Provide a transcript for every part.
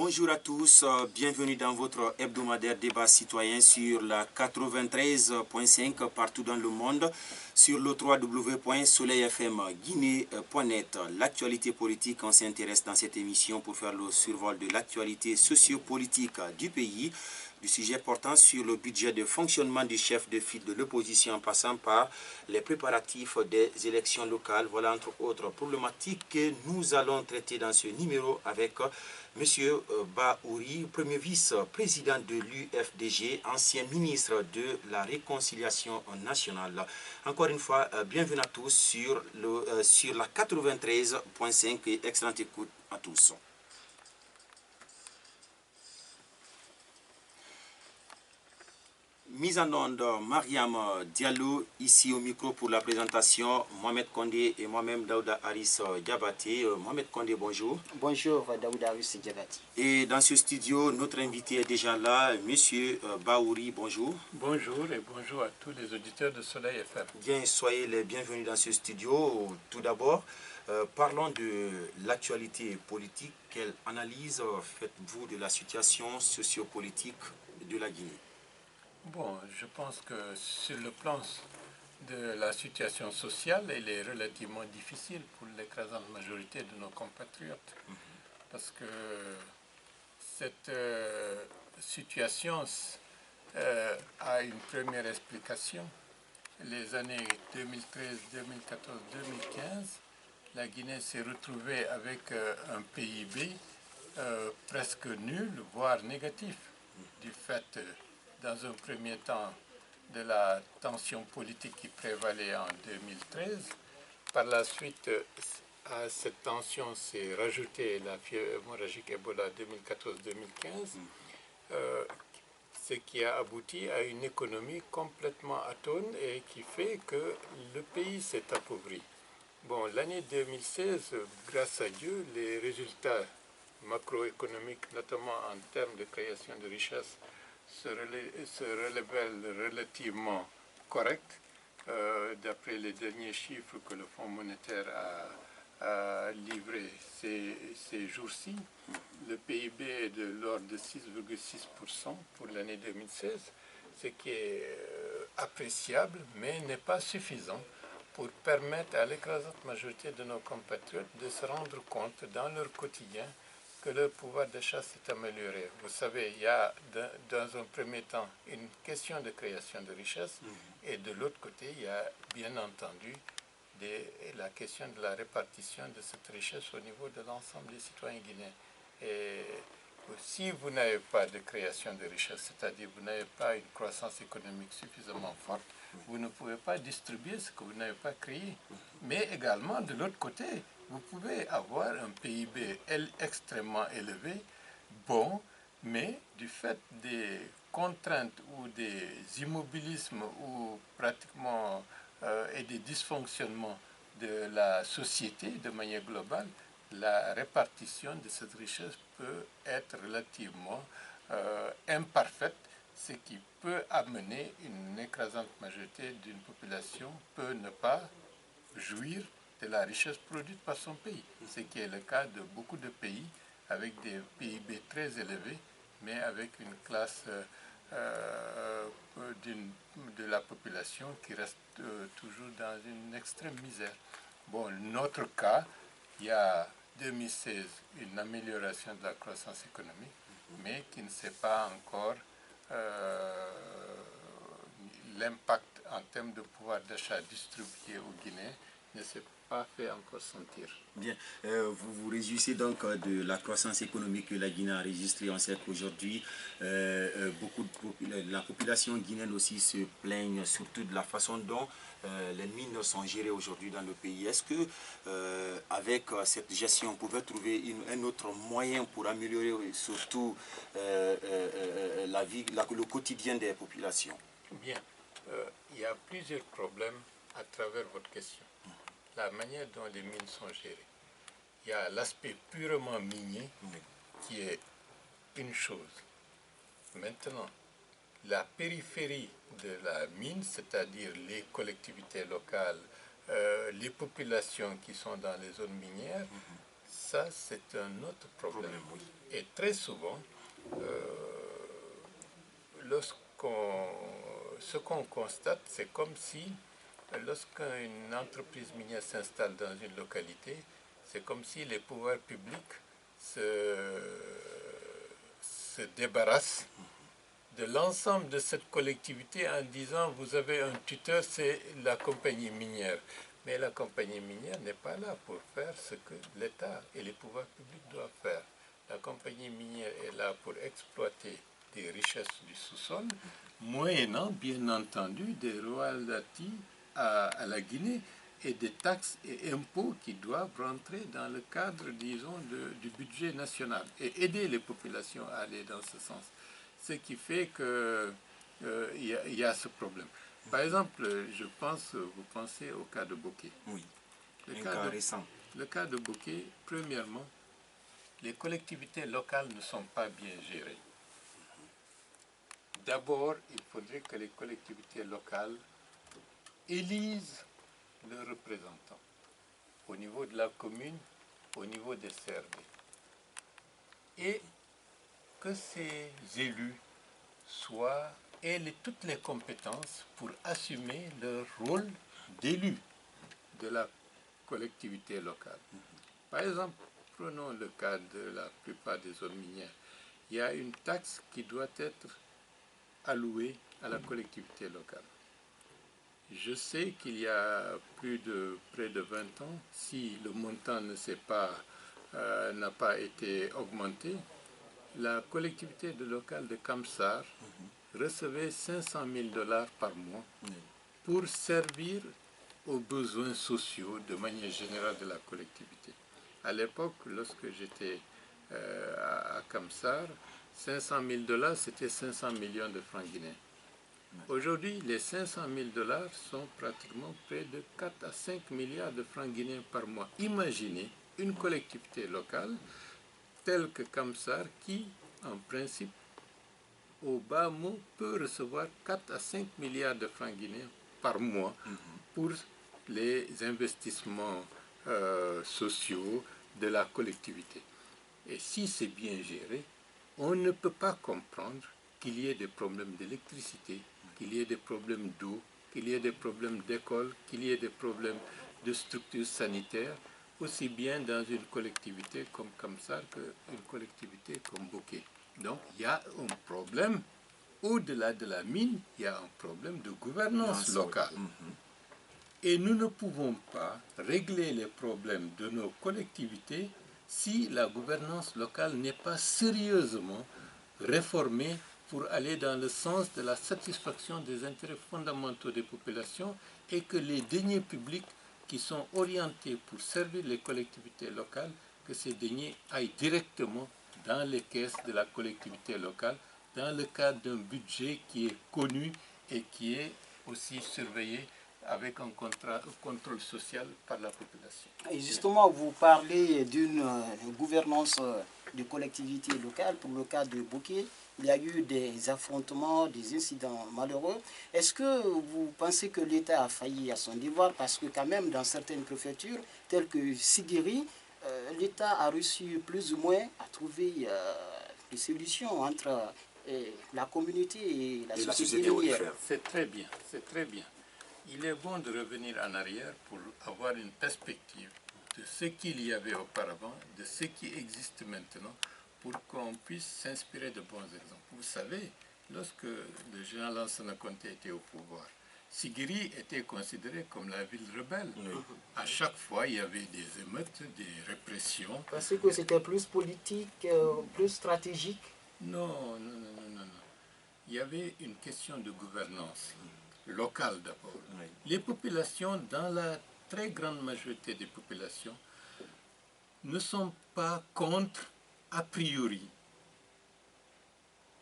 Bonjour à tous, bienvenue dans votre hebdomadaire débat citoyen sur la 93.5 partout dans le monde, sur le www.soleilfmguinée.net. L'actualité politique, on s'intéresse dans cette émission pour faire le survol de l'actualité sociopolitique du pays, du sujet portant sur le budget de fonctionnement du chef de file de l'opposition en passant par les préparatifs des élections locales. Voilà entre autres problématiques que nous allons traiter dans ce numéro avec Monsieur Baouri, premier vice-président de l'UFDG, ancien ministre de la Réconciliation nationale. Encore une fois, bienvenue à tous sur la 93.5 et excellente écoute à tous. Mise en onde, Mariam Diallo, ici au micro pour la présentation, Mohamed Kondé et moi-même Daouda Haris Diabaté. Mohamed Kondé, bonjour. Bonjour Daouda Haris Diabaté. Et dans ce studio, notre invité est déjà là, Monsieur Baouri, bonjour. Bonjour et bonjour à tous les auditeurs de Soleil FM. Bien, soyez les bienvenus dans ce studio. Tout d'abord, parlons de l'actualité politique. Quelle analyse faites-vous de la situation sociopolitique de la Guinée? Bon, je pense que sur le plan de la situation sociale, elle est relativement difficile pour l'écrasante majorité de nos compatriotes. Parce que cette situation a une première explication. Les années 2013, 2014, 2015, la Guinée s'est retrouvée avec un PIB presque nul, voire négatif, du fait dans un premier temps de la tension politique qui prévalait en 2013. Par la suite, à cette tension s'est rajoutée la fièvre hémorragique Ebola 2014-2015, ce qui a abouti à une économie complètement atone et qui fait que le pays s'est appauvri. Bon, l'année 2016, grâce à Dieu, les résultats macroéconomiques, notamment en termes de création de richesses, se révèlent relativement corrects. D'après les derniers chiffres que le Fonds monétaire a livrés ces jours-ci, le PIB est de l'ordre de 6,6% pour l'année 2016, ce qui est appréciable, mais n'est pas suffisant pour permettre à l'écrasante majorité de nos compatriotes de se rendre compte dans leur quotidien que leur pouvoir d'achat s'est amélioré. Vous savez, il y a dans un premier temps une question de création de richesse et de l'autre côté, il y a bien entendu la question de la répartition de cette richesse au niveau de l'ensemble des citoyens guinéens. Et si vous n'avez pas de création de richesse, c'est-à-dire vous n'avez pas une croissance économique suffisamment forte, vous ne pouvez pas distribuer ce que vous n'avez pas créé. Mais également, de l'autre côté, vous pouvez avoir un PIB extrêmement élevé, bon, mais du fait des contraintes ou des immobilismes ou pratiquement et des dysfonctionnements de la société de manière globale, la répartition de cette richesse peut être relativement imparfaite, ce qui peut amener une écrasante majorité d'une population peut ne pas jouir de la richesse produite par son pays, ce qui est le cas de beaucoup de pays avec des PIB très élevés, mais avec une classe de la population qui reste toujours dans une extrême misère. Bon, notre cas, il y a 2016 une amélioration de la croissance économique, mais qui ne sait pas encore l'impact en termes de pouvoir d'achat distribué aux Guinéens ne s'est pas fait encore sentir. Bien, vous vous réjouissez donc de la croissance économique que la Guinée a enregistrée. On sait qu'aujourd'hui, la population guinéenne aussi se plaigne surtout de la façon dont les mines sont gérées aujourd'hui dans le pays. Est-ce que avec cette gestion, on pouvait trouver un autre moyen pour améliorer surtout la vie, le quotidien des populations? Bien, il y a plusieurs problèmes à travers votre question. La manière dont les mines sont gérées. Il y a l'aspect purement minier qui est une chose. Maintenant, la périphérie de la mine, c'est-à-dire les collectivités locales, les populations qui sont dans les zones minières, ça c'est un autre problème. Et très souvent, ce qu'on constate, c'est comme si lorsqu'une entreprise minière s'installe dans une localité, c'est comme si les pouvoirs publics se débarrassent de l'ensemble de cette collectivité en disant vous avez un tuteur, c'est la compagnie minière. Mais la compagnie minière n'est pas là pour faire ce que l'État et les pouvoirs publics doivent faire. La compagnie minière est là pour exploiter des richesses du sous-sol, moyennant bien entendu des royalties à la Guinée et des taxes et impôts qui doivent rentrer dans le cadre, disons, du budget national et aider les populations à aller dans ce sens. Ce qui fait qu'il y a ce problème. Par exemple, vous pensez au cas de Bokeh. Oui, Le un cas cas de, récent. Le cas de Bokeh, premièrement, les collectivités locales ne sont pas bien gérées. D'abord, il faudrait que les collectivités locales élisent leurs représentants au niveau de la commune, au niveau des CRD. Et que ces élus aient toutes les compétences pour assumer leur rôle d'élu de la collectivité locale. Par exemple, prenons le cas de la plupart des zones minières. Il y a une taxe qui doit être allouée à la collectivité locale. Je sais qu'il y a près de 20 ans, si le montant n'a pas été augmenté, la collectivité locale de Kamsar recevait 500 000 $ par mois pour servir aux besoins sociaux de manière générale de la collectivité. À l'époque, lorsque j'étais à Kamsar, 500 000 $, c'était 500 millions de francs guinéens. Aujourd'hui, les 500 000 $ sont pratiquement près de 4 à 5 milliards de francs guinéens par mois. Imaginez une collectivité locale telle que Kamsar qui, en principe, au bas mot, peut recevoir 4 à 5 milliards de francs guinéens par mois pour les investissements sociaux de la collectivité. Et si c'est bien géré, on ne peut pas comprendre qu'il y ait des problèmes d'électricité, qu'il y ait des problèmes d'eau, qu'il y ait des problèmes d'école, qu'il y ait des problèmes de structures sanitaires, aussi bien dans une collectivité comme Kamsar qu'une collectivité comme Bokeh. Donc il y a un problème, au-delà de la mine, il y a un problème de gouvernance locale. Et nous ne pouvons pas régler les problèmes de nos collectivités si la gouvernance locale n'est pas sérieusement réformée pour aller dans le sens de la satisfaction des intérêts fondamentaux des populations et que les deniers publics qui sont orientés pour servir les collectivités locales, que ces deniers aillent directement dans les caisses de la collectivité locale, dans le cadre d'un budget qui est connu et qui est aussi surveillé avec un contrôle social par la population. Et justement, vous parlez d'une gouvernance de collectivités locales. Pour le cas de Bokeh, il y a eu des affrontements, des incidents malheureux. Est-ce que vous pensez que l'État a failli à son devoir? Parce que quand même, dans certaines préfectures, telles que Sigiri, l'État a réussi plus ou moins à trouver des solutions entre la communauté et la société minière. C'est très bien, c'est très bien. Il est bon de revenir en arrière pour avoir une perspective de ce qu'il y avait auparavant, de ce qui existe maintenant, pour qu'on puisse s'inspirer de bons exemples. Vous savez, lorsque le général Lansana Conté était au pouvoir, Sigiri était considéré comme la ville rebelle. À chaque fois, il y avait des émeutes, des répressions. Parce que c'était plus politique, plus stratégique. Non. Il y avait une question de gouvernance locale d'abord. Les populations, dans la très grande majorité des populations, ne sont pas contre, a priori,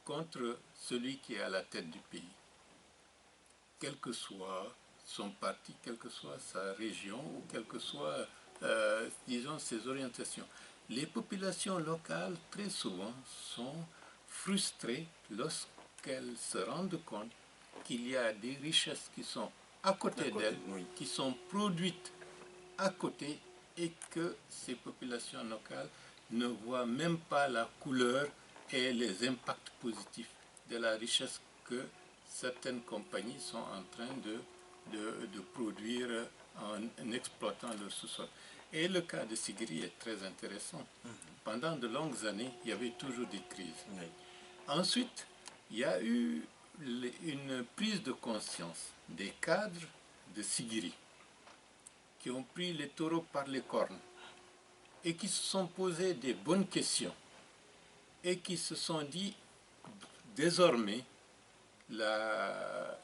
contre celui qui est à la tête du pays. Quel que soit son parti, quelle que soit sa région, ou quelles que soient, disons, ses orientations. Les populations locales, très souvent, sont frustrées lorsqu'elles se rendent compte qu'il y a des richesses qui sont à côté d'elles, qui sont produites à côté, et que ces populations locales ne voient même pas la couleur et les impacts positifs de la richesse que certaines compagnies sont en train de produire en exploitant leur sous-sol. Et le cas de Sigiri est très intéressant. Pendant de longues années, il y avait toujours des crises. Ensuite, il y a eu une prise de conscience des cadres de Sigiri qui ont pris les taureaux par les cornes et qui se sont posés des bonnes questions et qui se sont dit désormais la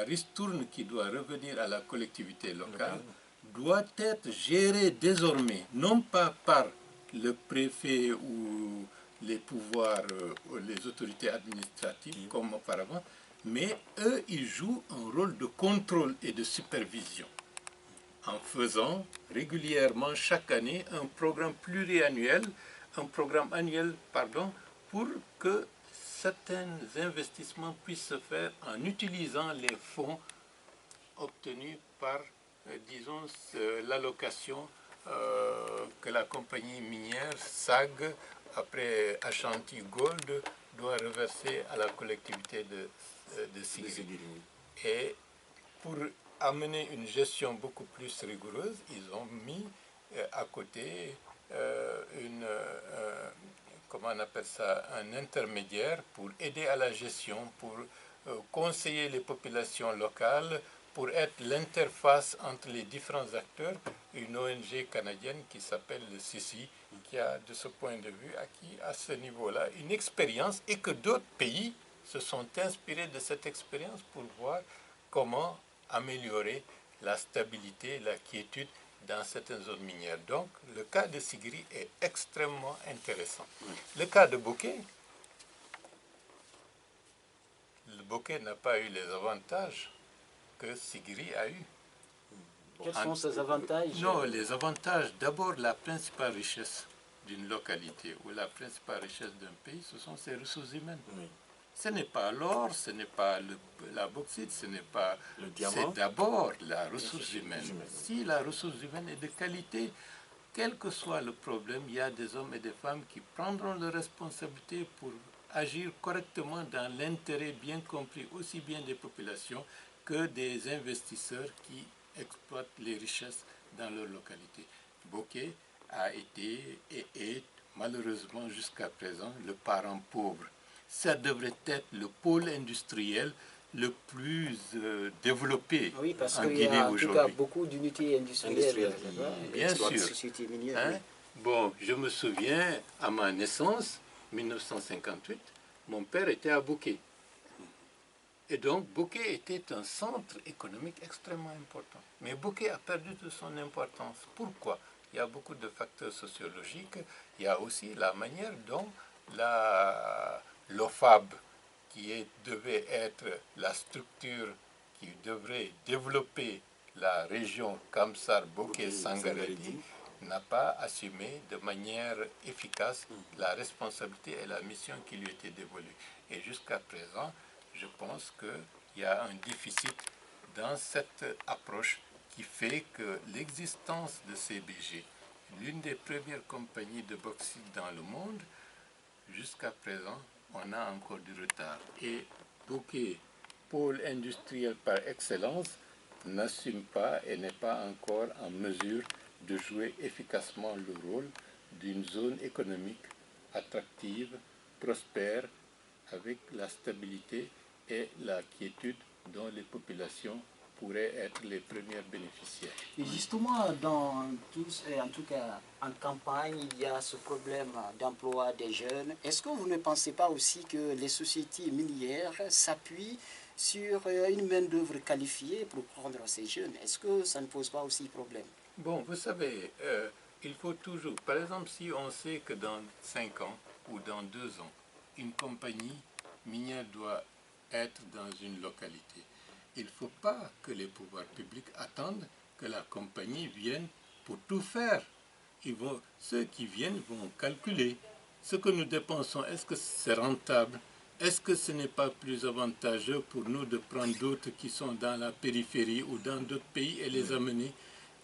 ristourne qui doit revenir à la collectivité locale doit être gérée désormais non pas par le préfet ou les pouvoirs, les autorités administratives comme auparavant, mais eux, ils jouent un rôle de contrôle et de supervision en faisant régulièrement chaque année un programme pluriannuel, pour que certains investissements puissent se faire en utilisant les fonds obtenus par, disons, l'allocation que la compagnie minière SAG, après Ashanti Gold, doit reverser à la collectivité de Sigiri. Et pour amener une gestion beaucoup plus rigoureuse, ils ont mis à côté comment on appelle ça, un intermédiaire pour aider à la gestion, pour conseiller les populations locales, pour être l'interface entre les différents acteurs, une ONG canadienne qui s'appelle le CICI, qui a de ce point de vue acquis à ce niveau-là une expérience et que d'autres pays se sont inspirés de cette expérience pour voir comment améliorer la stabilité, la quiétude dans certaines zones minières. Donc, le cas de Sigiri est extrêmement intéressant. Le cas de Bokeh, le Bokeh n'a pas eu les avantages que Sigiri a eu. Quels sont ces avantages? Non, les avantages, d'abord la principale richesse d'une localité ou la principale richesse d'un pays, ce sont ses ressources humaines. Oui. Ce n'est pas l'or, ce n'est pas la bauxite, ce n'est pas le diamant. C'est d'abord la ressource humaine. Si la ressource humaine est de qualité, quel que soit le problème, il y a des hommes et des femmes qui prendront leurs responsabilités pour agir correctement dans l'intérêt bien compris aussi bien des populations que des investisseurs qui exploitent les richesses dans leur localité. Bokeh a été et est malheureusement jusqu'à présent le parent pauvre. Ça devrait être le pôle industriel le plus développé oui, parce en qu'il Guinée y a en tout cas aujourd'hui. beaucoup d'unités industrielles. Bien sûr. Sociétés minières, hein? Bon, je me souviens, à ma naissance, 1958, mon père était à Bokeh. Et donc, Bokeh était un centre économique extrêmement important. Mais Bokeh a perdu de son importance. Pourquoi? Il y a beaucoup de facteurs sociologiques. Il y a aussi la manière dont l'OFAB, qui devait être la structure qui devrait développer la région Kamsar-Bokeh-Sangaredi, n'a pas assumé de manière efficace la responsabilité et la mission qui lui était dévolue. Et jusqu'à présent, je pense qu'il y a un déficit dans cette approche qui fait que l'existence de CBG, l'une des premières compagnies de bauxite dans le monde, jusqu'à présent, on a encore du retard. Et Bokeh, pôle industriel par excellence, n'assume pas et n'est pas encore en mesure de jouer efficacement le rôle d'une zone économique attractive, prospère, avec la stabilité et la quiétude dont les populations pourraient être les premières bénéficiaires. Et justement, en tout cas en campagne, il y a ce problème d'emploi des jeunes. Est-ce que vous ne pensez pas aussi que les sociétés minières s'appuient sur une main-d'œuvre qualifiée pour prendre ces jeunes? Est-ce que ça ne pose pas aussi problème? Bon, vous savez, il faut toujours, par exemple, si on sait que dans 5 ans ou dans 2 ans, une compagnie minière doit être dans une localité, il ne faut pas que les pouvoirs publics attendent que la compagnie vienne pour tout faire. Ceux qui viennent vont calculer ce que nous dépensons. Est-ce que c'est rentable? Est-ce que ce n'est pas plus avantageux pour nous de prendre d'autres qui sont dans la périphérie ou dans d'autres pays et les amener?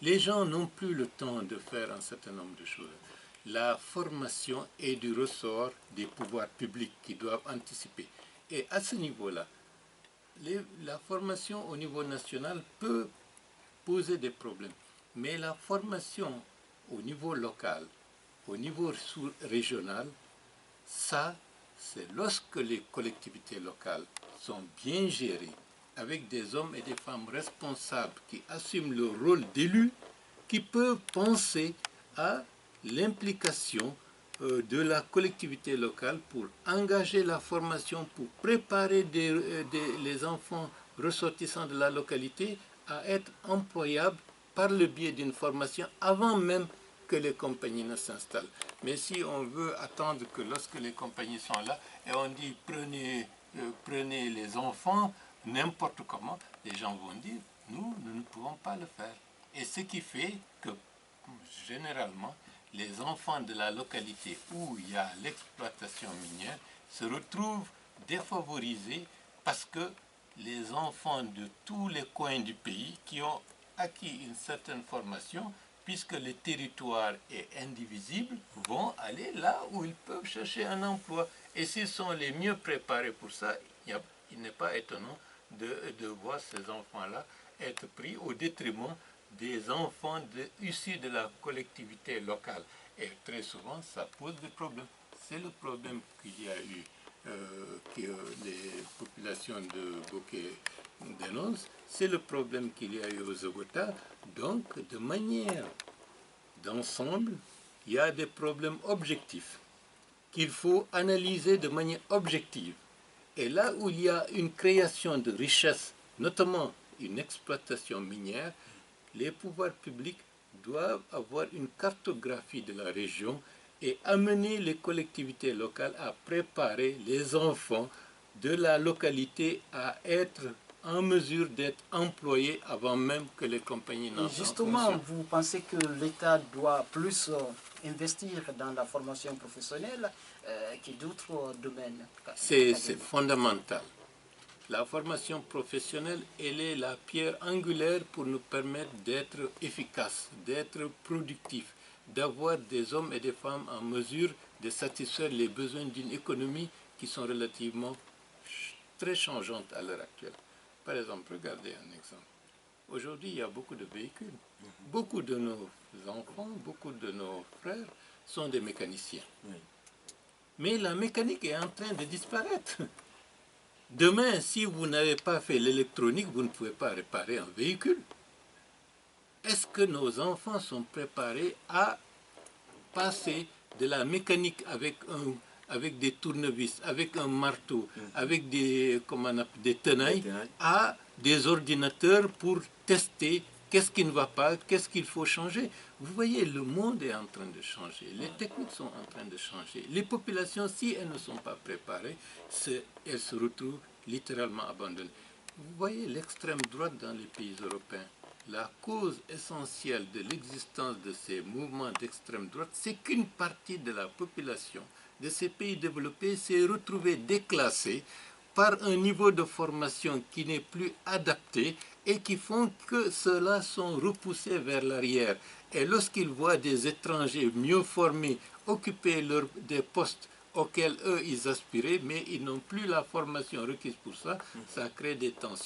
Les gens n'ont plus le temps de faire un certain nombre de choses. la formation est du ressort des pouvoirs publics qui doivent anticiper. Et à ce niveau-là, la formation au niveau national peut poser des problèmes. Mais la formation au niveau local, au niveau sous-régional, ça, c'est lorsque les collectivités locales sont bien gérées, avec des hommes et des femmes responsables qui assument leur rôle d'élu, qui peuvent penser à l'implication de la collectivité locale pour engager la formation, pour préparer les enfants ressortissants de la localité à être employables par le biais d'une formation avant même que les compagnies ne s'installent. Mais si on veut attendre que lorsque les compagnies sont là, et on dit prenez les enfants n'importe comment, les gens vont dire nous ne pouvons pas le faire. Et ce qui fait que généralement les enfants de la localité où il y a l'exploitation minière se retrouvent défavorisés parce que les enfants de tous les coins du pays qui ont acquis une certaine formation, puisque le territoire est indivisible, vont aller là où ils peuvent chercher un emploi. Et s'ils sont les mieux préparés pour ça, il n'est pas étonnant de voir ces enfants-là être pris au détriment des enfants issus de la collectivité locale. Et très souvent, ça pose des problèmes. C'est le problème qu'il y a eu, que les populations de Bokeh dénoncent, c'est le problème qu'il y a eu aux Ogota. Donc, de manière d'ensemble, il y a des problèmes objectifs qu'il faut analyser de manière objective. Et là où il y a une création de richesse, notamment une exploitation minière, les pouvoirs publics doivent avoir une cartographie de la région et amener les collectivités locales à préparer les enfants de la localité à être en mesure d'être employés avant même que les compagnies n'entrent en fonction. Justement, vous pensez que l'État doit plus investir dans la formation professionnelle que d'autres domaines? C'est fondamental. La formation professionnelle, elle est la pierre angulaire pour nous permettre d'être efficaces, d'être productifs, d'avoir des hommes et des femmes en mesure de satisfaire les besoins d'une économie qui sont relativement très changeantes à l'heure actuelle. Par exemple, regardez un exemple. Aujourd'hui, il y a beaucoup de véhicules. Beaucoup de nos enfants, beaucoup de nos frères sont des mécaniciens. Mais la mécanique est en train de disparaître. Demain, si vous n'avez pas fait l'électronique, vous ne pouvez pas réparer un véhicule. Est-ce que nos enfants sont préparés à passer de la mécanique avec des tournevis, avec un marteau, avec des tenailles, à des ordinateurs pour tester qu'est-ce qui ne va pas, qu'est-ce qu'il faut changer? Vous voyez, le monde est en train de changer, les techniques sont en train de changer. Les populations, si elles ne sont pas préparées, elles se retrouvent littéralement abandonnées. Vous voyez l'extrême droite dans les pays européens. La cause essentielle de l'existence de ces mouvements d'extrême droite, c'est qu'une partie de la population de ces pays développés s'est retrouvée déclassée par un niveau de formation qui n'est plus adapté et qui font que ceux-là sont repoussés vers l'arrière. Et lorsqu'ils voient des étrangers mieux formés occuper des postes auxquels eux ils aspiraient, mais ils n'ont plus la formation requise pour ça, ça crée des tensions.